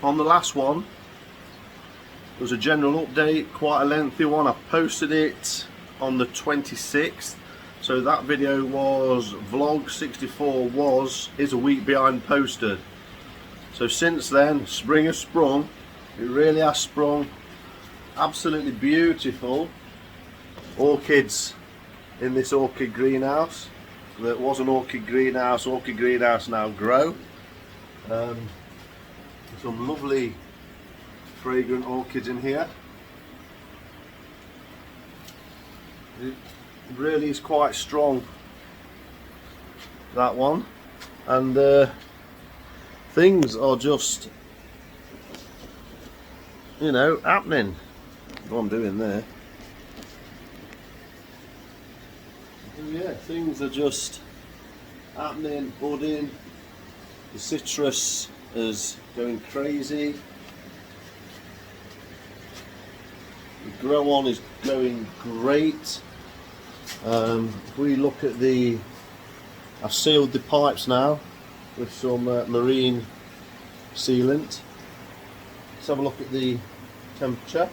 on the last one, it was a general update, quite a lengthy one. I posted it on the 26th, so that video was vlog 64 is a week behind posted. So since then, spring has sprung. It really has sprung. Absolutely beautiful orchids in this orchid greenhouse. That was an orchid greenhouse now grow. Some lovely fragrant orchids in here. It really is quite strong, that one, and things are just, you know, happening. What I'm doing there. Yeah, things are just happening, budding. The citrus is going crazy. The grow on is going great. If we look at I've sealed the pipes now with some marine sealant. Let's have a look at the temperature.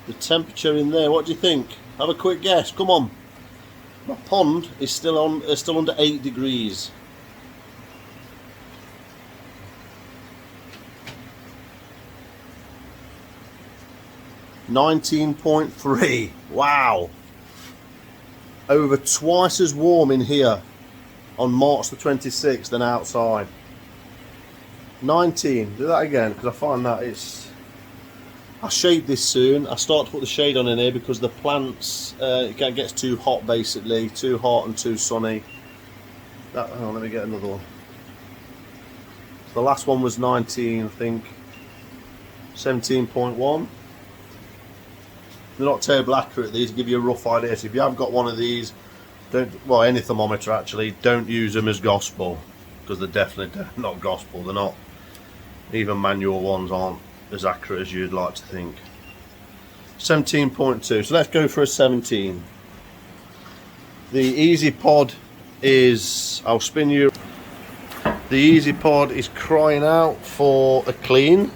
The temperature in there, what do you think? Have a quick guess, come on. My pond is still under 8 degrees. (19.3). Wow. Over twice as warm in here on March the 26th than outside. 19. Do that again, because I find that I'll shade this soon. I start to put the shade on in here because the plants, it gets too hot basically, too hot and too sunny. Hang on, let me get another one. So the last one was 19, I think. 17.1. They're not terribly accurate, these, to give you a rough idea. So if you have got one of these, any thermometer actually, don't use them as gospel, because they're definitely not gospel. They're not. Even manual ones aren't as accurate as you'd like to think. 17.2, so let's go for a 17. The Easy Pod is, I'll spin you. The Easy Pod is crying out for a clean.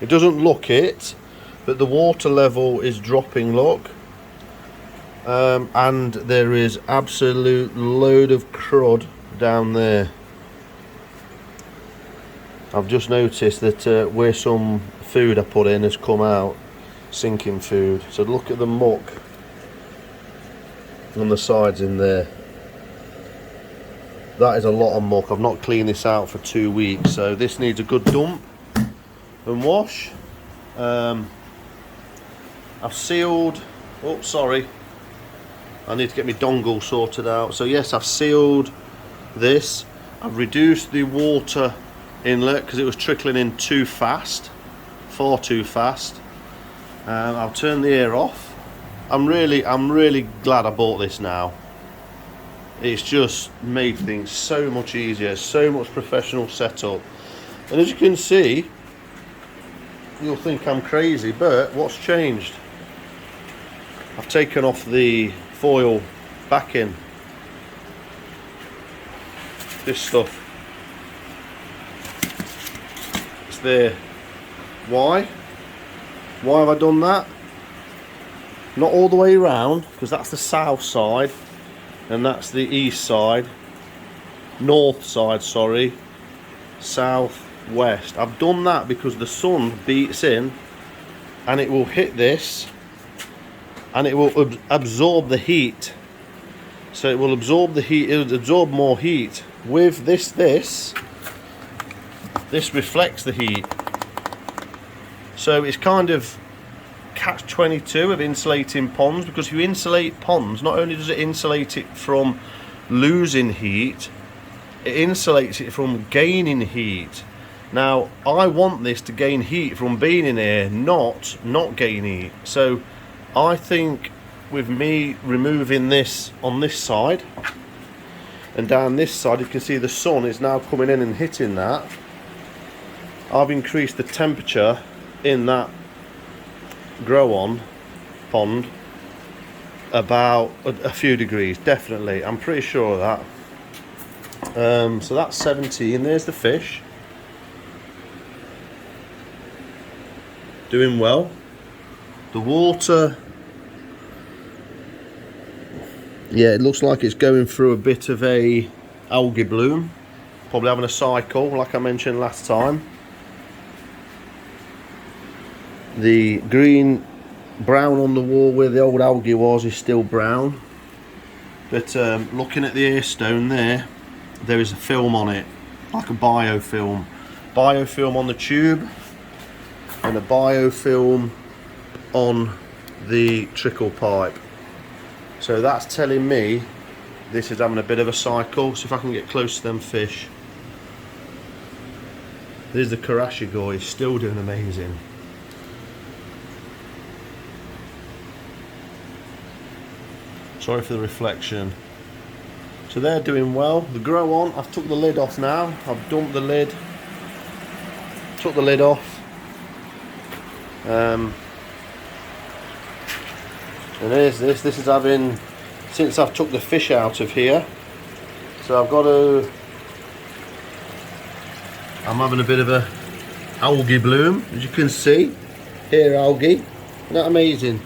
It doesn't look it, but the water level is dropping, look. And there is absolute load of crud down there. I've just noticed that where some food I put in has come out, sinking food. So look at the muck on the sides in there. That is a lot of muck. I've not cleaned this out for 2 weeks, so this needs a good dump and wash. I've sealed, oh sorry, I need to get my dongle sorted out. So yes, I've sealed this. I've reduced the water inlet because it was trickling in too fast, far too fast. I'll turn the air off. I'm really glad I bought this now. It's just made things so much easier, so much professional setup. And as you can see, you'll think I'm crazy, but what's changed? I've taken off the foil backing. This stuff. It's there. Why? Why have I done that? Not all the way around, because that's the south side and that's the east side. North side, sorry. South, west. I've done that because the sun beats in and it will hit this and it will absorb the heat. So it will absorb the heat, it will absorb more heat. With this reflects the heat. So it's kind of catch-22 of insulating ponds, because if you insulate ponds, not only does it insulate it from losing heat, it insulates it from gaining heat. Now I want this to gain heat from being in here, not gain heat. So I think with me removing this on this side and down this side, you can see the sun is now coming in and hitting that. I've increased the temperature in that grow on pond about a few degrees, definitely. I'm pretty sure of that. So that's 17. There's the fish. doing well. The water, yeah, it looks like it's going through a bit of a algae bloom, probably having a cycle like I mentioned last time. The green brown on the wall where the old algae was is still brown, but looking at the air stone there is a film on it, like a biofilm on the tube and a biofilm on the trickle pipe. So that's telling me this is having a bit of a cycle. So if I can get close to them fish, there's the Karashigoi, still doing amazing. Sorry for the reflection. So they're doing well. The grow on, I've took the lid off now. I've dumped the lid, took the lid off. And here's this is having, since I've took the fish out of here, so I've got to, I'm having a bit of a algae bloom, as you can see here. Algae, isn't that amazing?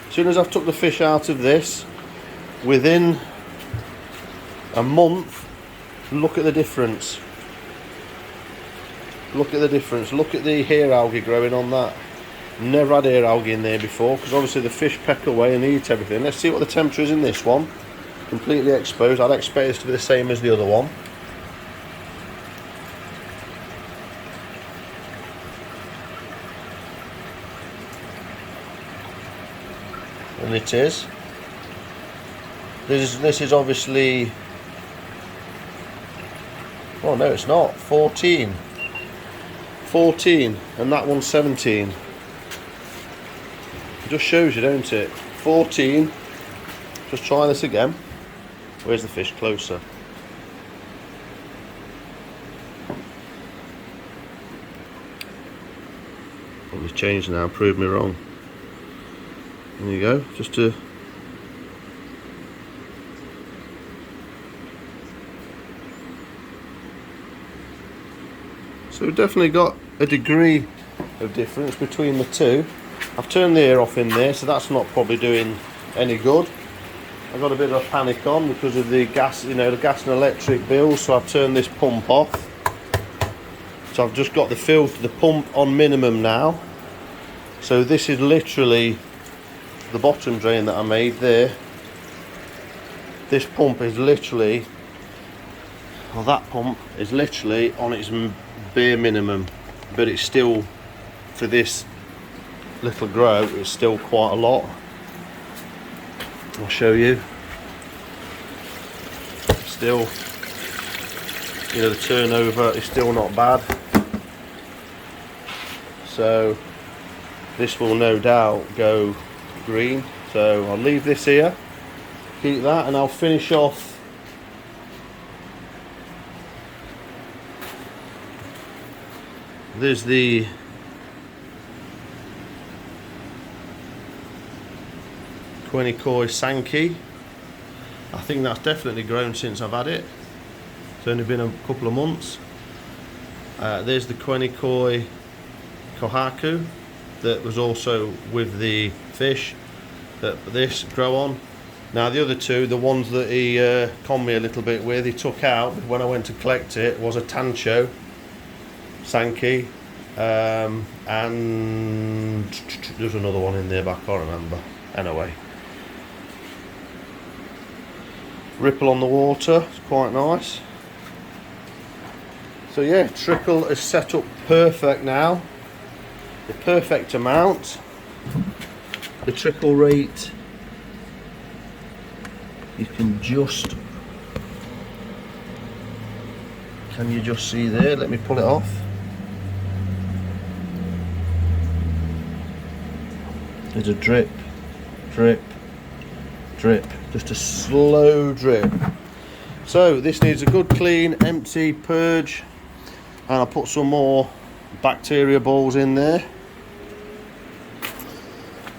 As soon as I've took the fish out of this, within a month, look at the difference. Look at the difference. Look at the hair algae growing on that. Never had hair algae in there before, because obviously the fish peck away and eat everything. Let's see what the temperature is in this one. Completely exposed. I'd expect this to be the same as the other one. And it is. This is obviously, oh no it's not, 14, and that one's 17. It just shows you, don't it? 14. Just try this again. Where's the fish? Closer. Probably changed now, proved me wrong. There you go, just to, so we've definitely got a degree of difference between the two. I've turned the air off in there, so that's not probably doing any good. I've got a bit of a panic on because of the gas, you know, the gas and electric bills, so I've turned this pump off. So I've just got the pump on minimum now. So this is literally the bottom drain that I made there. This pump is literally, well, that pump is literally on its bare minimum, but it's still, for this little grow, it's still quite a lot. I'll show you. Still, you know, the turnover is still not bad. So this will no doubt go green. So I'll leave this here, keep that, and I'll finish off there's the Koi Sankey. I think that's definitely grown since I've had it. It's only been a couple of months. There's the Koi Kohaku that was also with the fish that this grow on. Now the other two, the ones that he conned me a little bit with, he took out when I went to collect it, was a Tancho Sankey, and there's another one in there but I can't remember. Anyway, ripple on the water, it's quite nice. So yeah, trickle is set up perfect now, the perfect amount. The trickle rate, you can you just see there, let me pull it off. There's a drip, drip, drip, just a slow drip. So this needs a good clean, empty purge, and I'll put some more bacteria balls in there.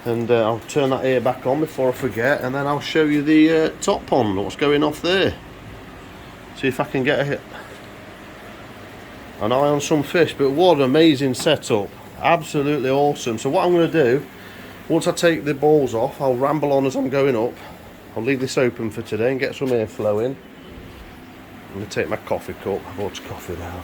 And I'll turn that air back on before I forget, and then I'll show you the top pond, what's going off there. See if I can get an eye on some fish. But what an amazing setup. Absolutely awesome. So what I'm going to do, once I take the balls off, I'll ramble on as I'm going up. I'll leave this open for today and get some airflow in. I'm going to take my coffee cup. I've bought coffee now.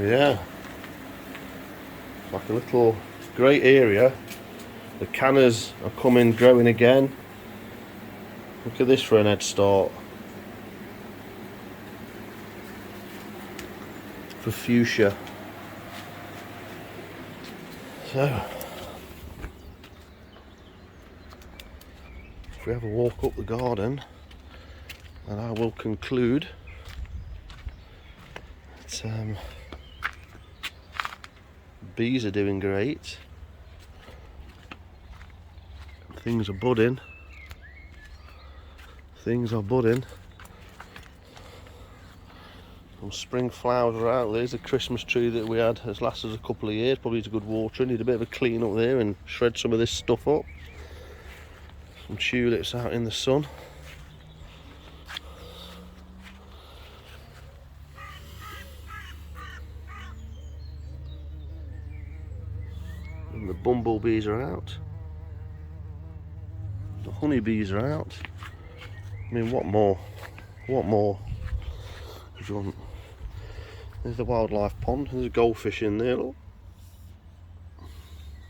Yeah, it's like a little great area. The cannas are coming, growing again. Look at this for an head start. For fuchsia. So, if we have a walk up the garden, and I will conclude that bees are doing great. Things are budding. Things are budding. Some spring flowers are out. There's a Christmas tree that we had has lasted a couple of years. Probably needs a good water. Need a bit of a clean up there and shred some of this stuff up. Some tulips out in the sun. And the bumblebees are out. The honeybees are out. I mean, what more? What more could you want? There's the wildlife pond. There's a goldfish in there. Look.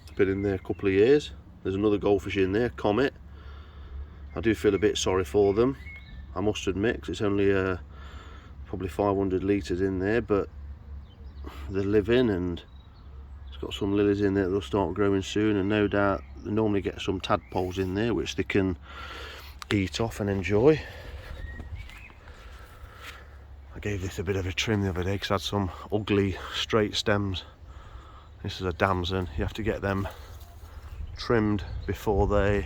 It's been in there a couple of years. There's another goldfish in there, Comet. I do feel a bit sorry for them, I must admit, 'cause it's only probably 500 litres in there, but they live in, and it's got some lilies in there that'll start growing soon, and no doubt they normally get some tadpoles in there which they can eat off and enjoy. I gave this a bit of a trim the other day because I had some ugly straight stems. This is a damson. You have to get them trimmed before the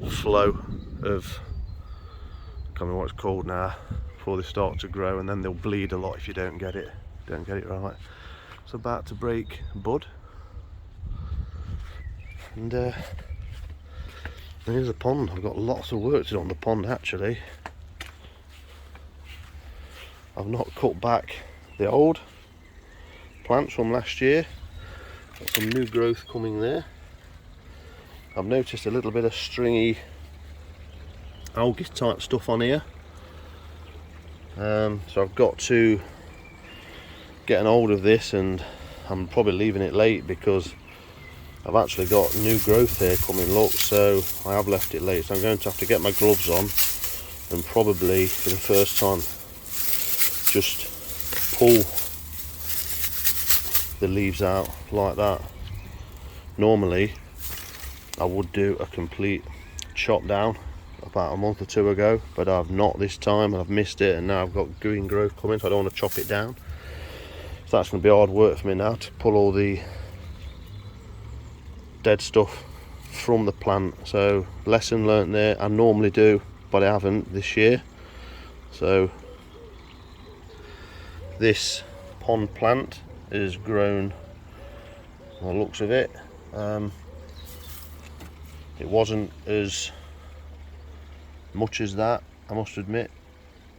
flow of, I can't remember what it's called now, before they start to grow, and then they'll bleed a lot if you don't get it right. It's about to break bud, and here's the pond. I've got lots of work to do on the pond actually. I've not cut back the old plants from last year. Got some new growth coming there. I've noticed a little bit of stringy algae type stuff on here. So I've got to get an hold of this, and I'm probably leaving it late because I've actually got new growth here coming, look, so I have left it late. So I'm going to have to get my gloves on and probably for the first time just pull the leaves out like that. Normally I would do a complete chop down about a month or two ago, but I've not this time, and I've missed it, and now I've got green growth coming, so I don't want to chop it down. So that's going to be hard work for me now to pull all the dead stuff from the plant. So lesson learnt there. I normally do, but I haven't this year. So this pond plant is grown, by the looks of it. It wasn't as much as that, I must admit,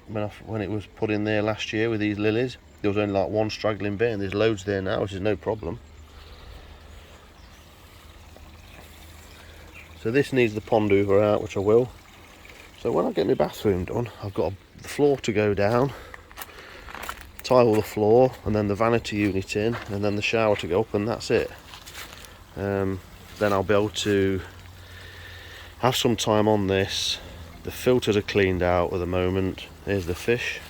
when it was put in there last year with these lilies. There was only like one straggling bit, and there's loads there now, which is no problem. So this needs the pond hoover out, which I will. So when I get my bathroom done, I've got the floor to go down, tile the floor, and then the vanity unit in, and then the shower to go up, and that's it. Then I'll be able to have some time on this. The filters are cleaned out at the moment. Here's the fish.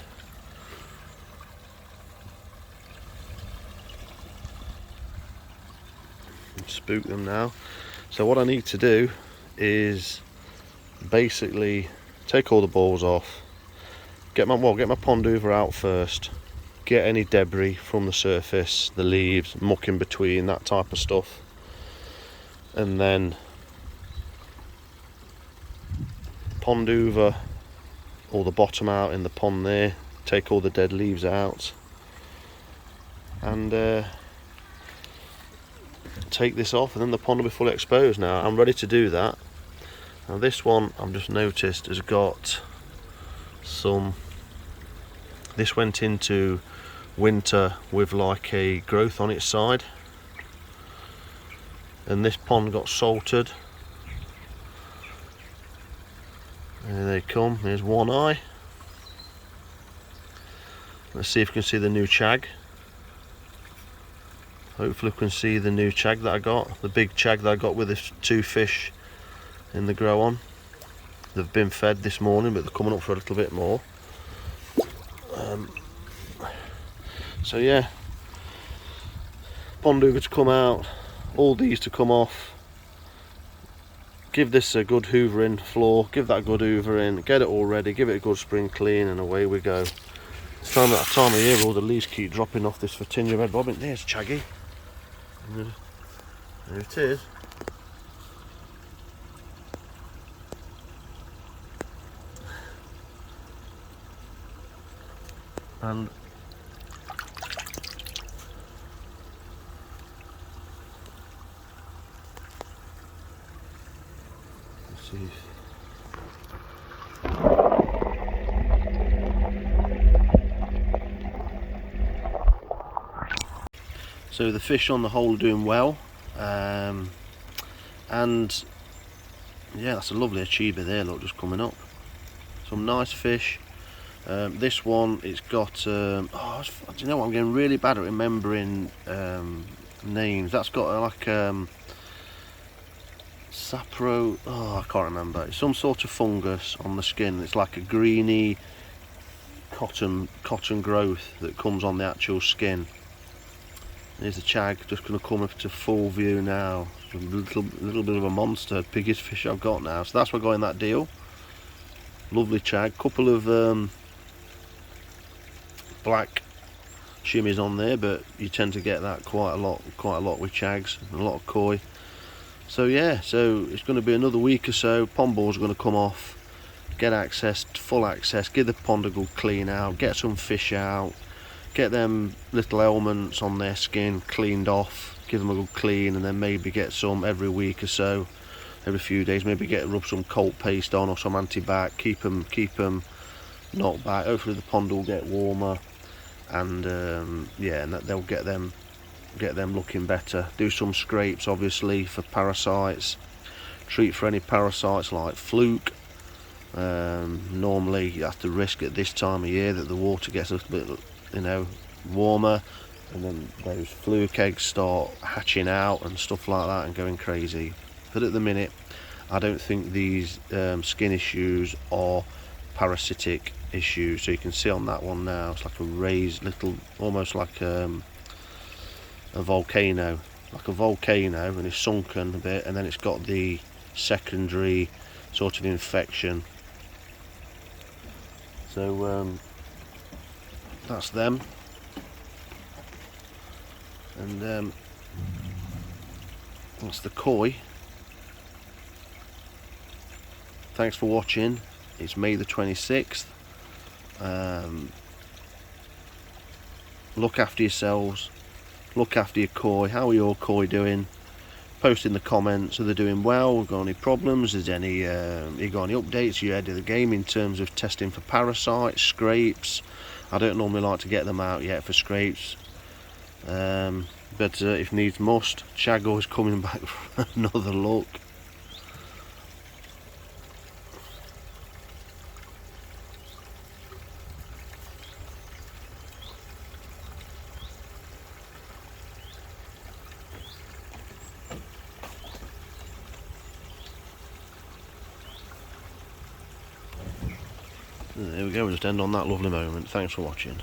Spook them now. So what I need to do is basically take all the balls off, get my pond hoover out first, get any debris from the surface, the leaves, muck in between, that type of stuff, and then pond hoover all the bottom out in the pond there, take all the dead leaves out, and take this off, and then the pond will be fully exposed. Now I'm ready to do that. Now this one I've just noticed has got some, this went into winter with like a growth on its side, and this pond got salted. There they come, here's one eye. Let's see if we can see the new chag. Hopefully we can see the new chag that I got, the big chag that I got with the 2 fish in the grow on. They've been fed this morning, but they're coming up for a little bit more. So yeah, pond hoover to come out, all these to come off. Give this a good hoovering floor, give that a good hoovering, get it all ready, give it a good spring clean, and away we go. It's time of year all the leaves keep dropping off this Virginia red bobbin. There's Chaggy. There it is. And let's see. So the fish on the whole are doing well, and yeah, that's a lovely achiever there, look, just coming up. Some nice fish. This one, it's got, do you know what, I'm getting really bad at remembering names. That's got like sapro, I can't remember. It's some sort of fungus on the skin. It's like a greeny cotton growth that comes on the actual skin. There's the chag, just going to come up to full view now. A little bit of a monster, biggest fish I've got now. So that's what I got in that deal. Lovely chag, couple of black shimmies on there, but you tend to get that quite a lot with chags, and a lot of koi. So yeah, so it's going to be another week or so. Pond balls are going to come off, get access, full access, give the pond a good clean out, get some fish out, get them little elements on their skin cleaned off, give them a good clean, and then maybe get some every week or so, every few days, maybe rub some cold paste on or some anti-bac, keep them knocked back. Hopefully the pond will get warmer, and yeah, and they'll get them looking better. Do some scrapes obviously for parasites, treat for any parasites like fluke. Normally you have to risk at this time of year that the water gets a little bit, you know, warmer, and then those fluke eggs start hatching out and stuff like that and going crazy. But at the minute I don't think these skin issues are parasitic issues. So you can see on that one now, it's like a raised little, almost like a volcano, and it's sunken a bit, and then it's got the secondary sort of infection. So that's them, and that's the koi. Thanks for watching. It's May the 26th. Look after yourselves, look after your koi. How are your koi doing? Post in the comments. Are they doing well? Got any problems? Is any you got any updates? You ahead of the game in terms of testing for parasites, scrapes? I don't normally like to get them out yet for scrapes, but if needs must, Chago is coming back for another look. There we go, we'll just end on that lovely moment. Thanks for watching.